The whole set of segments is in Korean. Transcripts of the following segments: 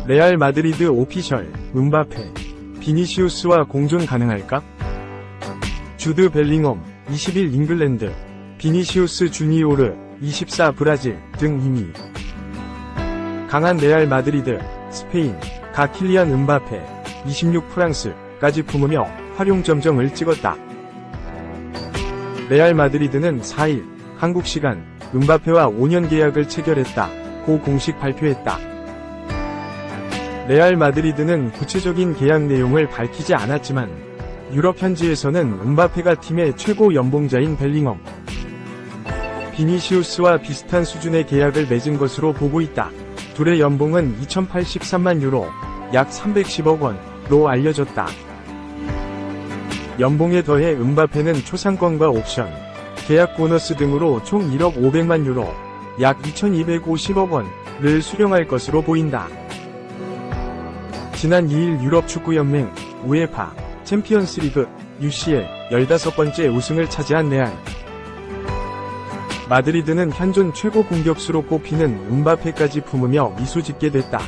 레알 마드리드 오피셜, 음바페, 비니시우스와 공존 가능할까? 주드 벨링엄, 21 잉글랜드, 비니시우스 주니오르, 24 브라질 등 이미 강한 레알 마드리드, 스페인, 가 킬리안 음바페, 26 프랑스까지 품으며 활용점정을 찍었다. 레알 마드리드는 4일 한국 시간 음바페와 5년 계약을 체결했다 고 공식 발표했다. 레알 마드리드는 구체적인 계약 내용을 밝히지 않았지만 유럽 현지에서는 음바페가 팀의 최고 연봉자인 벨링엄, 비니시우스와 비슷한 수준의 계약을 맺은 것으로 보고 있다. 둘의 연봉은 2083만 유로, 약 310억 원로 알려졌다. 연봉에 더해 음바페는 초상권과 옵션, 계약 보너스 등으로 총 1억 500만 유로, 약 2250억 원을 수령할 것으로 보인다. 지난 2일 유럽 축구연맹, 우에파, 챔피언스리그, UCL 15번째 우승을 차지한 레알 마드리드는 현존 최고 공격수로 꼽히는 음바페까지 품으며 미소 짓게 됐다.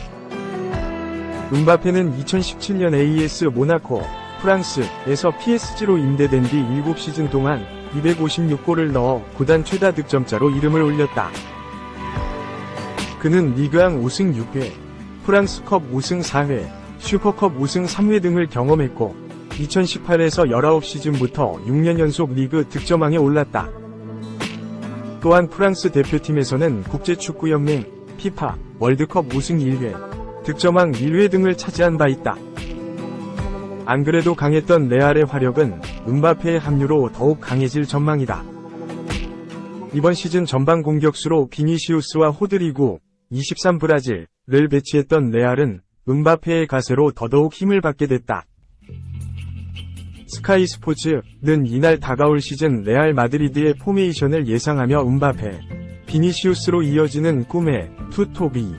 음바페는 2017년 AS 모나코, 프랑스에서 PSG로 임대된 뒤 7시즌 동안 256골을 넣어 구단 최다 득점자로 이름을 올렸다. 그는 리그왕 우승 6회, 프랑스컵 우승 4회, 슈퍼컵 우승 3회 등을 경험했고 2018에서 19시즌부터 6년 연속 리그 득점왕에 올랐다. 또한 프랑스 대표팀에서는 국제축구연맹, 피파, 월드컵 우승 1회, 득점왕 1회 등을 차지한 바 있다. 안 그래도 강했던 레알의 화력은 음바페의 합류로 더욱 강해질 전망이다. 이번 시즌 전방 공격수로 비니시우스와 호드리구, 23 브라질을 배치했던 레알은 음바페의 가세로 더더욱 힘을 받게 됐다. 스카이 스포츠는 이날 다가올 시즌 레알 마드리드의 포메이션을 예상하며 음바페, 비니시우스로 이어지는 꿈의 투톱이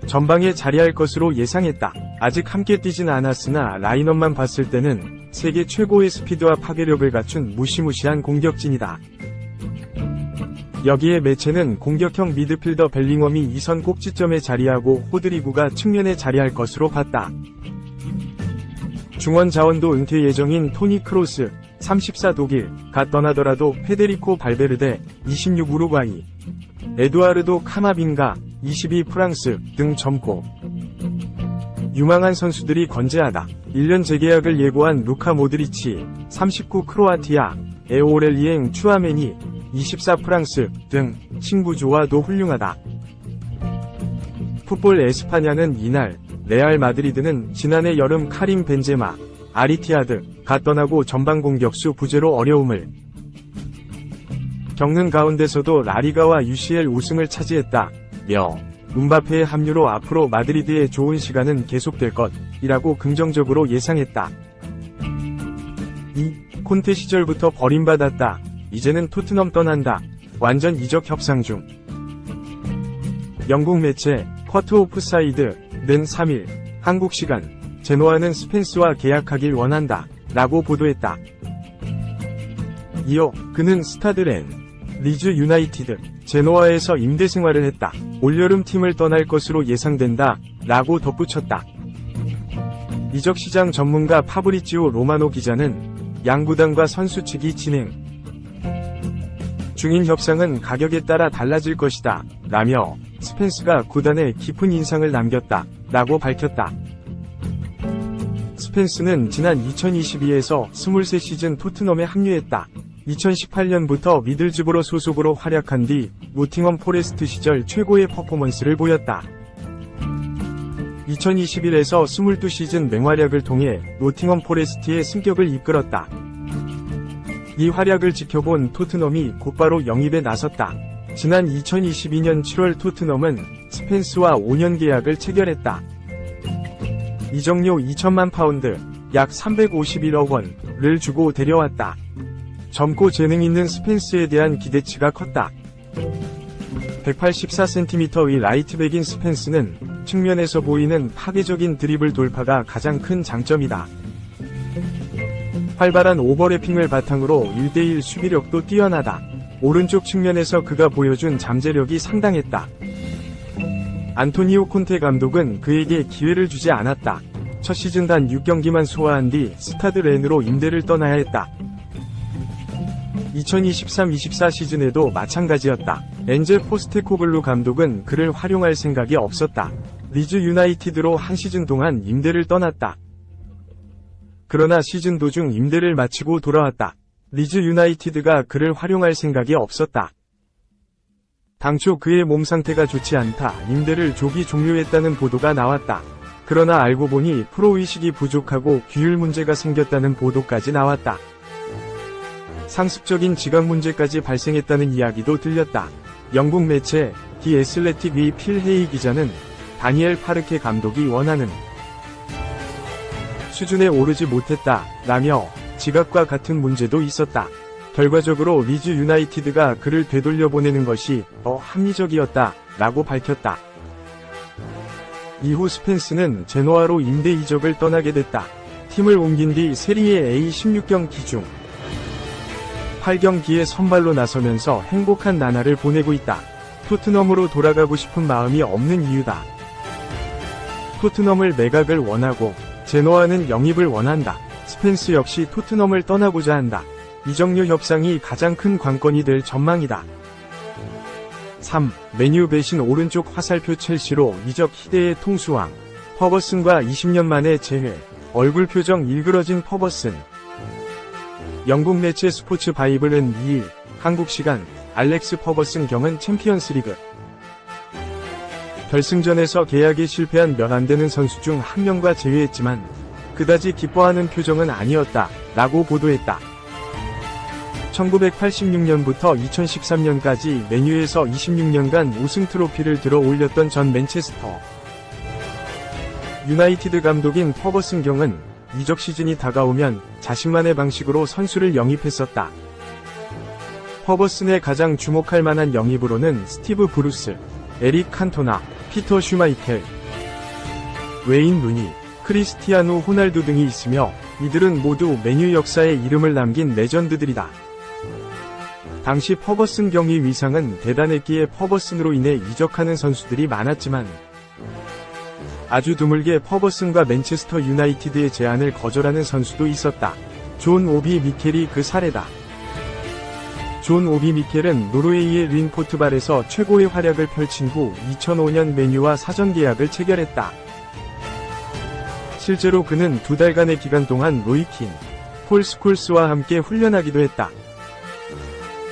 전방에 자리할 것으로 예상했다. 아직 함께 뛰진 않았으나 라인업만 봤을 때는 세계 최고의 스피드와 파괴력을 갖춘 무시무시한 공격진이다. 여기에 매체는 공격형 미드필더 벨링엄이 2선 꼭지점에 자리하고 호드리구가 측면에 자리할 것으로 봤다. 중원 자원도 은퇴 예정인 토니 크로스, 34 독일가 떠나더라도 페데리코 발베르데, 26 우루과이, 에두아르도 카마빈가, 22 프랑스 등 젊고 유망한 선수들이 건재하다. 1년 재계약을 예고한 루카 모드리치, 39 크로아티아, 에오렐리엥 추아메니, 24 프랑스 등 승부조화도 훌륭하다. 풋볼 에스파냐는 이날 레알 마드리드는 지난해 여름 카림 벤제마, 아리티아드가 떠나고 전방 공격수 부재로 어려움을 겪는 가운데서도 라리가와 UCL 우승을 차지했다며 음바페의 합류로 앞으로 마드리드의 좋은 시간은 계속될 것이라고 긍정적으로 예상했다. 콘테 시절부터 버림받았다. 이제는 토트넘 떠난다. 완전 이적 협상 중. 영국 매체 쿼트 오프사이드는 3일 한국 시간 제노아는 스펜스와 계약하길 원한다 라고 보도했다. 이어 그는 스타드렌, 리즈 유나이티드, 제노아에서 임대 생활을 했다. 올여름 팀을 떠날 것으로 예상된다 라고 덧붙였다. 이적시장 전문가 파브리치오 로마노 기자는 양구단과 선수 측이 진행 중인 협상은 가격에 따라 달라질 것이다 라며 스펜스가 구단에 깊은 인상을 남겼다 라고 밝혔다. 스펜스는 지난 2022에서 23시즌 토트넘에 합류했다. 2018년부터 미들즈보러 소속으로 활약한 뒤 노팅엄 포레스트 시절 최고의 퍼포먼스를 보였다. 2021에서 22시즌 맹활약을 통해 노팅엄 포레스트의 승격을 이끌었다. 이 활약을 지켜본 토트넘이 곧바로 영입에 나섰다. 지난 2022년 7월 토트넘은 스펜스와 5년 계약을 체결했다. 이적료 2천만 파운드, 약 351억 원을 주고 데려왔다. 젊고 재능 있는 스펜스에 대한 기대치가 컸다. 184cm의 라이트백인 스펜스는 측면에서 보이는 파괴적인 드리블 돌파가 가장 큰 장점이다. 활발한 오버래핑을 바탕으로 1대1 수비력도 뛰어나다. 오른쪽 측면에서 그가 보여준 잠재력이 상당했다. 안토니오 콘테 감독은 그에게 기회를 주지 않았다. 첫 시즌 단 6경기만 소화한 뒤 스타드 렌으로 임대를 떠나야 했다. 2023-24 시즌에도 마찬가지였다. 엔제 포스테코글루 감독은 그를 활용할 생각이 없었다. 리즈 유나이티드로 한 시즌 동안 임대를 떠났다. 그러나 시즌 도중 임대를 마치고 돌아왔다. 리즈 유나이티드가 그를 활용할 생각이 없었다. 당초 그의 몸 상태가 좋지 않다 임대를 조기 종료했다는 보도가 나왔다. 그러나 알고 보니 프로의식이 부족하고 규율 문제가 생겼다는 보도까지 나왔다. 상습적인 지각 문제까지 발생했다는 이야기도 들렸다. 영국 매체 디 애슬레틱의 필 헤이 기자는 다니엘 파르케 감독이 원하는 수준에 오르지 못했다 라며 지각과 같은 문제도 있었다. 결과적으로 리즈 유나이티드가 그를 되돌려보내는 것이 더 합리적이었다 라고 밝혔다. 이후 스펜스는 제노아로 임대 이적을 떠나게 됐다. 팀을 옮긴 뒤 세리에 A 16경기 중 8경기에 선발로 나서면서 행복한 나날을 보내고 있다. 토트넘으로 돌아가고 싶은 마음이 없는 이유다. 토트넘을 매각을 원하고 제노아는 영입을 원한다. 스펜스 역시 토트넘을 떠나고자 한다. 이적료 협상이 가장 큰 관건이 될 전망이다. 3. 메뉴 배신 오른쪽 화살표 첼시로 이적 희대의 통수왕 퍼거슨과 20년 만에 재회 얼굴 표정 일그러진 퍼거슨. 영국 매체 스포츠 바이블은 2일 한국 시간 알렉스 퍼거슨 경은 챔피언스리그 결승전에서 계약에 실패한 몇 안되는 선수 중 한 명과 제외했지만 그다지 기뻐하는 표정은 아니었다 라고 보도했다. 1986년부터 2013년까지 메뉴에서 26년간 우승 트로피를 들어 올렸던 전 맨체스터 유나이티드 감독인 퍼거슨 경은 이적 시즌이 다가오면 자신만의 방식으로 선수를 영입했었다. 퍼거슨의 가장 주목할 만한 영입으로는 스티브 브루스, 에릭 칸토나, 피터 슈마이켈, 웨인 루니, 크리스티아누 호날두 등이 있으며 이들은 모두 메뉴 역사에 이름을 남긴 레전드들이다. 당시 퍼거슨 경의 위상은 대단했기에 퍼거슨으로 인해 이적하는 선수들이 많았지만 아주 드물게 퍼거슨과 맨체스터 유나이티드의 제안을 거절하는 선수도 있었다. 존 오비 미켈이 그 사례다. 존 오비 미켈은 노르웨이의 린포트발에서 최고의 활약을 펼친 후 2005년 메뉴와 사전 계약을 체결했다. 실제로 그는 2달간의 기간 동안 로이킨, 폴 스콜스와 함께 훈련하기도 했다.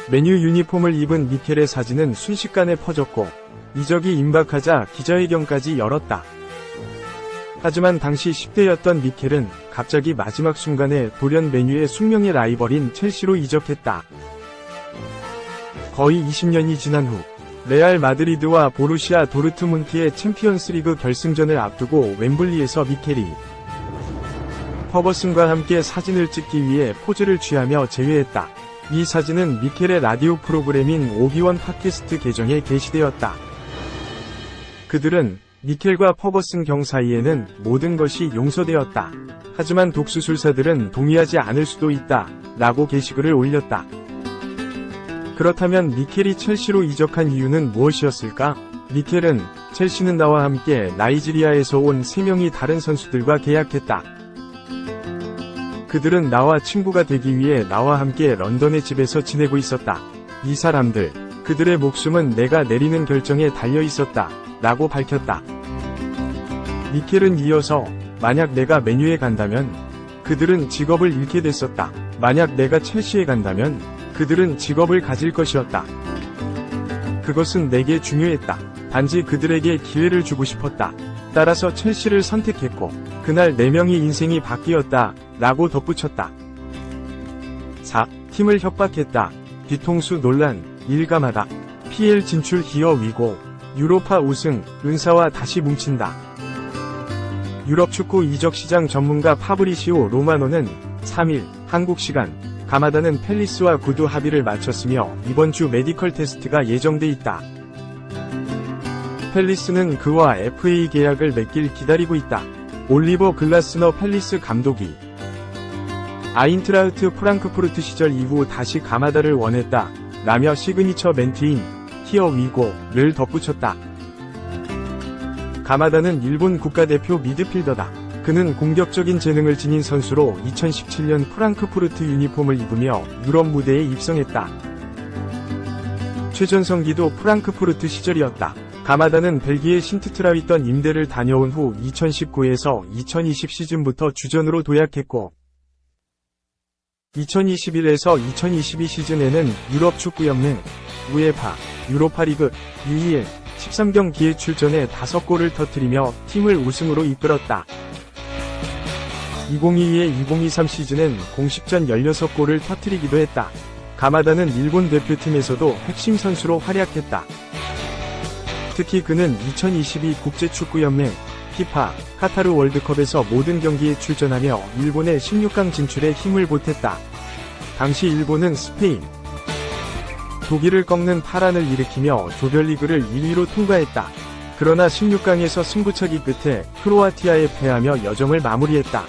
메뉴 유니폼을 입은 미켈의 사진은 순식간에 퍼졌고 이적이 임박하자 기자회견까지 열었다. 하지만 당시 10대였던 미켈은 갑자기 마지막 순간에 돌연 메뉴의 숙명의 라이벌인 첼시로 이적했다. 거의 20년이 지난 후 레알 마드리드와 보루시아 도르트문트의 챔피언스리그 결승전을 앞두고 웸블리에서 미켈이 퍼거슨과 함께 사진을 찍기 위해 포즈를 취하며 제외했다. 이 사진은 미켈의 라디오 프로그램인 오비원 팟캐스트 계정에 게시되었다. 그들은 미켈과 퍼거슨 경 사이에는 모든 것이 용서되었다. 하지만 독수술사들은 동의하지 않을 수도 있다. 라고 게시글을 올렸다. 그렇다면 미켈이 첼시로 이적한 이유는 무엇이었을까? 미켈은 첼시는 나와 함께 나이지리아에서 온 3명이 다른 선수들과 계약했다. 그들은 나와 친구가 되기 위해 나와 함께 런던의 집에서 지내고 있었다. 이 사람들, 그들의 목숨은 내가 내리는 결정에 달려 있었다. 라고 밝혔다. 미켈은 이어서 만약 내가 메뉴에 간다면 그들은 직업을 잃게 됐었다. 만약 내가 첼시에 간다면 그들은 직업을 가질 것이었다. 그것은 내게 중요했다. 단지 그들에게 기회를 주고 싶었다. 따라서 첼시를 선택했고 그날 4명의 인생이 바뀌었다. 라고 덧붙였다. 4. 팀을 협박했다. 뒤통수 논란, 일감하다. PL 진출 히어 위고, 유로파 우승, 은사와 다시 뭉친다. 유럽 축구 이적 시장 전문가 파브리시오 로마노는 3일 한국 시간 가마다는 팰리스와 구두 합의를 마쳤으며 이번 주 메디컬 테스트가 예정돼 있다. 팰리스는 그와 FA 계약을 맺길 기다리고 있다. 올리버 글라스너 팰리스 감독이 아인트라흐트 프랑크푸르트 시절 이후 다시 가마다를 원했다. 라며 시그니처 멘트인 히어 위고를 덧붙였다. 가마다는 일본 국가대표 미드필더다. 그는 공격적인 재능을 지닌 선수로 2017년 프랑크푸르트 유니폼을 입으며 유럽 무대에 입성했다. 최전성기도 프랑크푸르트 시절이었다. 가마다는 벨기에 신트트라위던 임대를 다녀온 후 2019에서 2020 시즌부터 주전으로 도약했고 2021에서 2022 시즌에는 유럽 축구연맹, 우에파, 유로파리그, UEL 13경기에 출전해 5골을 터뜨리며 팀을 우승으로 이끌었다. 2022-2023 시즌엔 공식전 16골을 터뜨리기도 했다. 가마다는 일본 대표팀에서도 핵심 선수로 활약했다. 특히 그는 2022 국제축구연맹 피파 카타르 월드컵에서 모든 경기에 출전하며 일본의 16강 진출에 힘을 보탰다. 당시 일본은 스페인, 독일을 꺾는 파란을 일으키며 조별리그를 1위로 통과했다. 그러나 16강에서 승부차기 끝에 크로아티아에 패하며 여정을 마무리했다.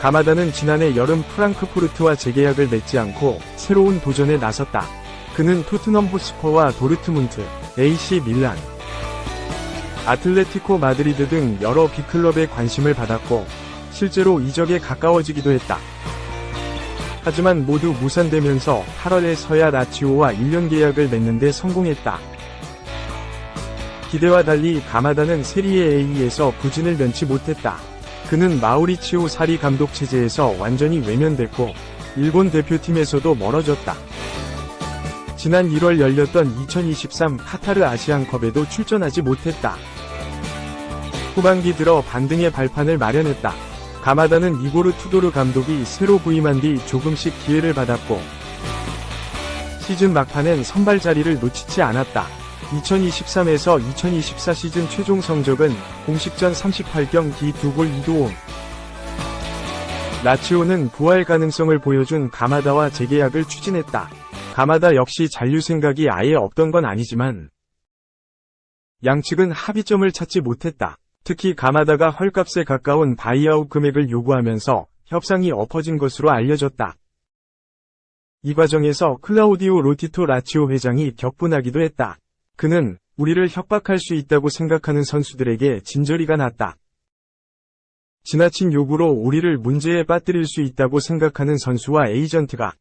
가마다는 지난해 여름 프랑크푸르트와 재계약을 맺지 않고 새로운 도전에 나섰다. 그는 토트넘 호스퍼와 도르트문트, AC 밀란, 아틀레티코 마드리드 등 여러 빅클럽의 관심을 받았고 실제로 이적에 가까워지기도 했다. 하지만 모두 무산되면서 8월에 서야 라치오와 1년 계약을 맺는 데 성공했다. 기대와 달리 가마다는 세리에 A에서 부진을 면치 못했다. 그는 마우리치오 사리 감독 체제에서 완전히 외면됐고 일본 대표팀에서도 멀어졌다. 지난 1월 열렸던 2023 카타르 아시안컵에도 출전하지 못했다. 후반기 들어 반등의 발판을 마련했다. 가마다는 이고르 투도르 감독이 새로 부임한 뒤 조금씩 기회를 받았고 시즌 막판엔 선발 자리를 놓치지 않았다. 2023에서 2024 시즌 최종 성적은 공식전 38경기 2골 2도움. 라치오는 부활 가능성을 보여준 가마다와 재계약을 추진했다. 가마다 역시 잔류 생각이 아예 없던 건 아니지만 양측은 합의점을 찾지 못했다. 특히 가마다가 헐값에 가까운 바이아웃 금액을 요구하면서 협상이 엎어진 것으로 알려졌다. 이 과정에서 클라우디오 로티토 라치오 회장이 격분하기도 했다. 그는 우리를 협박할 수 있다고 생각하는 선수들에게 진저리가 났다. 지나친 요구로 우리를 문제에 빠뜨릴 수 있다고 생각하는 선수와 에이전트가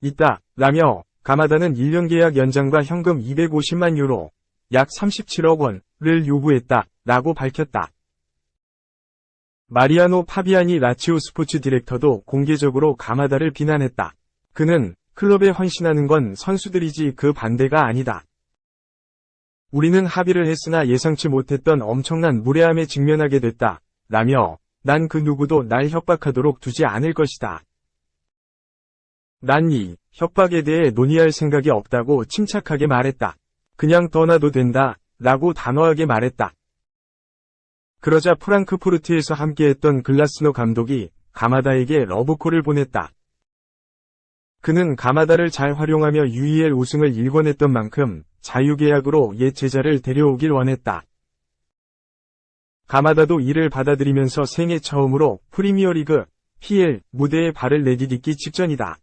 있다. 라며 가마다는 1년 계약 연장과 현금 250만 유로, 약 37억 원을 요구했다. 라고 밝혔다. 마리아노 파비아니 라치오 스포츠 디렉터도 공개적으로 가마다를 비난했다. 그는 클럽에 헌신하는 건 선수들이지 그 반대가 아니다. 우리는 합의를 했으나 예상치 못했던 엄청난 무례함에 직면하게 됐다. 라며 난 그 누구도 날 협박하도록 두지 않을 것이다. 난 이 협박에 대해 논의할 생각이 없다고 침착하게 말했다. 그냥 떠나도 된다. 라고 단호하게 말했다. 그러자 프랑크푸르트에서 함께했던 글라스노 감독이 가마다에게 러브콜을 보냈다. 그는 가마다를 잘 활용하며 UEL 우승을 일궈냈던 만큼 자유계약으로 옛 제자를 데려오길 원했다. 가마다도 이를 받아들이면서 생애 처음으로 프리미어리그, PL 무대에 발을 내디딛기 직전이다.